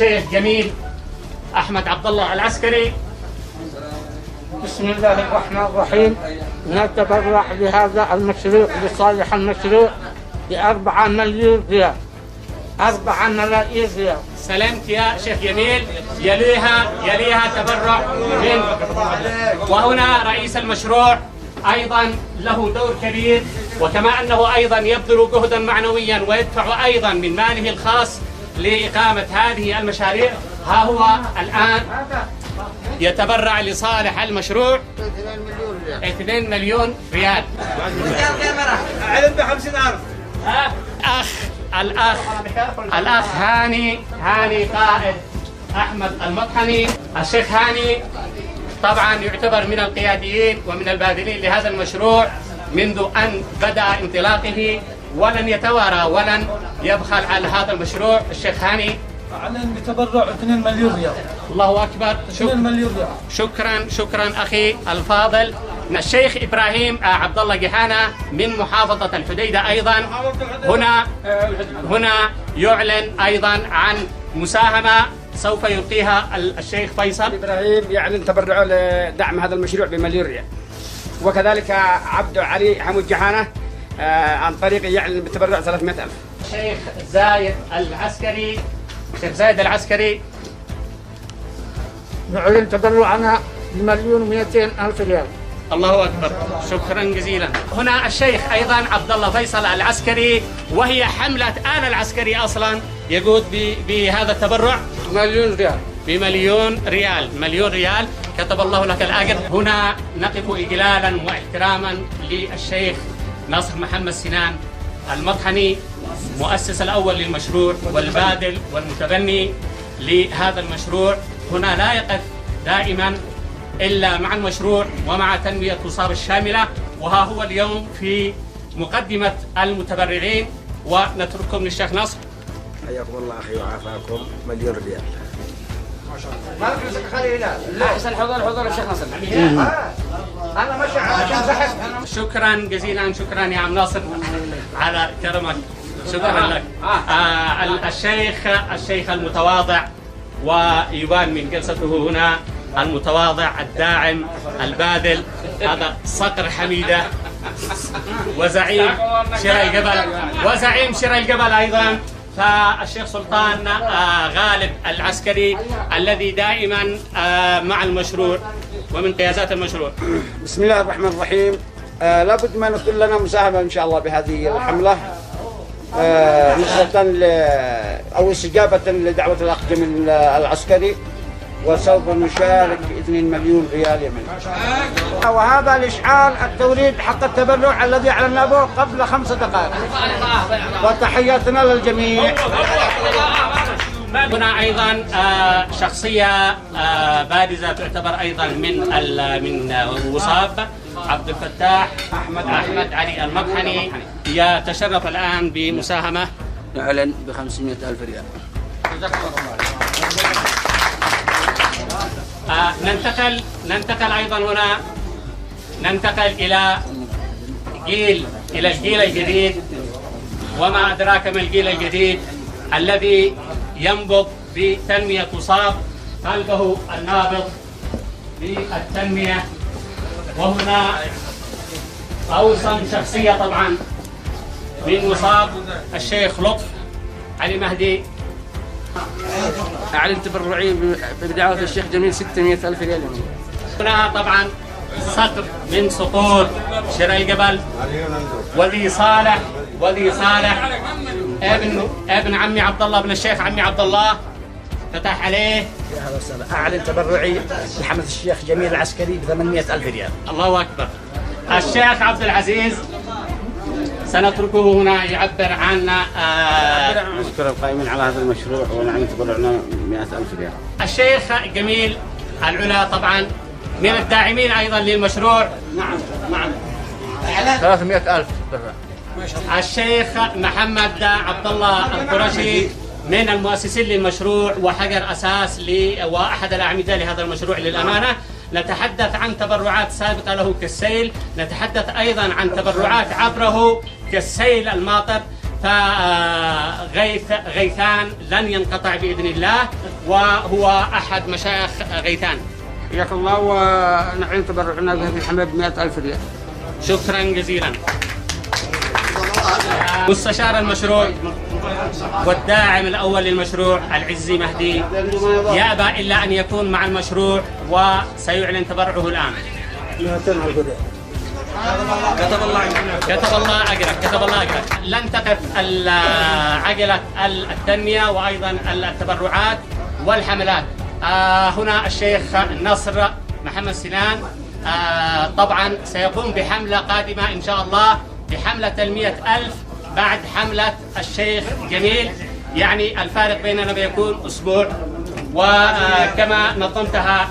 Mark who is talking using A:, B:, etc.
A: الشيخ جميل أحمد عبد الله العسكري.
B: بسم الله الرحمن الرحيم. نتبرع بهذا المشروع لصالح المشروع ب4 مليون ريال. 4 ملايين ريال.
A: سلمت يا شيخ جميل. يليها تبرع من، وهنا رئيس المشروع أيضا له دور كبير، وكما أنه أيضا يبذل جهدا معنويا ويدفع أيضا من ماله الخاص لإقامة هذه المشاريع. ها هو الآن يتبرع لصالح المشروع 2 مليون ريال.
C: علم ب50,000.
A: الأخ هاني قائد أحمد المطحني. الشيخ هاني طبعا يعتبر من القياديين ومن الباذلين لهذا المشروع منذ أن بدأ انطلاقه، ولن يتوارى ولن يبخل على هذا المشروع. الشيخ هاني
C: أعلن بتبرع 2 مليون ريال.
A: الله أكبر.
C: 2 مليون ريال.
A: شكرا أخي الفاضل. الشيخ إبراهيم عبد الله جحانة من محافظة الحديدة أيضا هنا يعلن أيضا عن مساهمة سوف يلقيها الشيخ فيصل.
D: إبراهيم يعلن تبرعه لدعم هذا المشروع ب1 مليون ريال. وكذلك عبد علي حمود جحانة عن طريق يعلن بتبرع 300,000.
A: الشيخ زايد العسكري
B: نعلن تبرعنا ب1,200,000 ريال.
A: الله أكبر. شكرا جزيلا. هنا الشيخ أيضا عبد الله فيصل العسكري، وهي حملة آل العسكري أصلا، يقود بهذا التبرع
B: مليون ريال.
A: ب1,000,000 ريال. كتب الله لك الأجر. هنا نقف إجلالا واحتراما للشيخ ناصر محمد سنان المطحني، مؤسس الأول للمشروع والبادل والمتبني لهذا المشروع. هنا لا يقف دائما إلا مع المشروع ومع تنمية وصاب الشاملة. وها هو اليوم في مقدمة المتبرعين، ونترككم للشيخ نصر.
E: حياكم الله أخي وعافاكم. 1,000,000 ريال.
C: ما شاء الله. ما في خلي هنا.
D: أحسن حضور الشيخ نصر.
C: أنا ماشي عشان زحف.
A: شكرا جزيلا. شكرا يا عم ناصر على كرمك. شكرا لك. الشيخ المتواضع، ويبان من جلسته هنا المتواضع الداعم الباذل، هذا صقر حميدة وزعيم شراء الجبل أيضا. فالشيخ سلطان غالب العسكري الذي دائما مع المشروع ومن قيادات المشروع.
D: بسم الله الرحمن الرحيم. لابد ما نكون لنا مساهمة إن شاء الله بهذه الحملة، نصرة أو استجابة لدعوة الأخ جميل العسكري، وسوف نشارك ب2 مليون ريال يمني. وهذا الإشعار التوريد حق التبرع الذي أعلنا به قبل 5 دقائق. وتحياتنا للجميع.
A: هنا أيضا شخصية بارزة تعتبر أيضا من وصاب، عبد الفتاح أحمد علي المطحني، يتشرف الآن بمساهمة.
E: نعلن ب500,000 ريال.
A: ننتقل أيضا هنا، ننتقل إلى الجيل الجديد. وما أدراك ما الجيل الجديد الذي ينبض بتنمية وصاب، قلبه النابض بالتنمية. وهنا أوسم شخصية طبعا من وصاب، الشيخ لطف علي مهدي.
D: أعلن تبرعي بدعوة الشيخ جميل 600,000 ريال.
A: هنا طبعا صقر من صقور شراء الجبل، وذي صالح ابن عمي عبد الله، ابن الشيخ عمي عبد الله فتح عليه.
F: أعلن تبرعي لحملة الشيخ جميل العسكري ب800,000 ريال.
A: الله أكبر. الشيخ عبد العزيز سنتركه هنا يعبر عن
E: نشكر القائمين على هذا المشروع، ونعم تبرعنا 100,000 ريال.
A: الشيخ جميل العلا طبعا من الداعمين أيضا للمشروع. نعم
B: 300,000.
A: الشيخ محمد عبد الله القرشي من المؤسسين للمشروع وحجر أساس وأحد الأعمدة لهذا المشروع للأمانة. نتحدث عن تبرعات سابقة له كالسيل، نتحدث أيضا عن تبرعات عبره كالسيل الماطر. فغيثان لن ينقطع بإذن الله، وهو أحد مشايخ غيثان.
B: حياك الله، ونحن تبرعنا بهذه الحملة ب100,000 ريال.
A: شكرا جزيلا. مستشار المشروع والداعم الأول للمشروع العزي مهدي يأبى إلا أن يكون مع المشروع، وسيعلن تبرعه الآن. كتب الله أجرك. لن تقف عجلة التنمية وأيضا التبرعات والحملات. هنا الشيخ نصر محمد سنان طبعا سيقوم بحملة قادمة إن شاء الله، بحملة 100,000 بعد حملة الشيخ جميل، يعني الفارق بيننا بيكون أسبوع. وكما نظمتها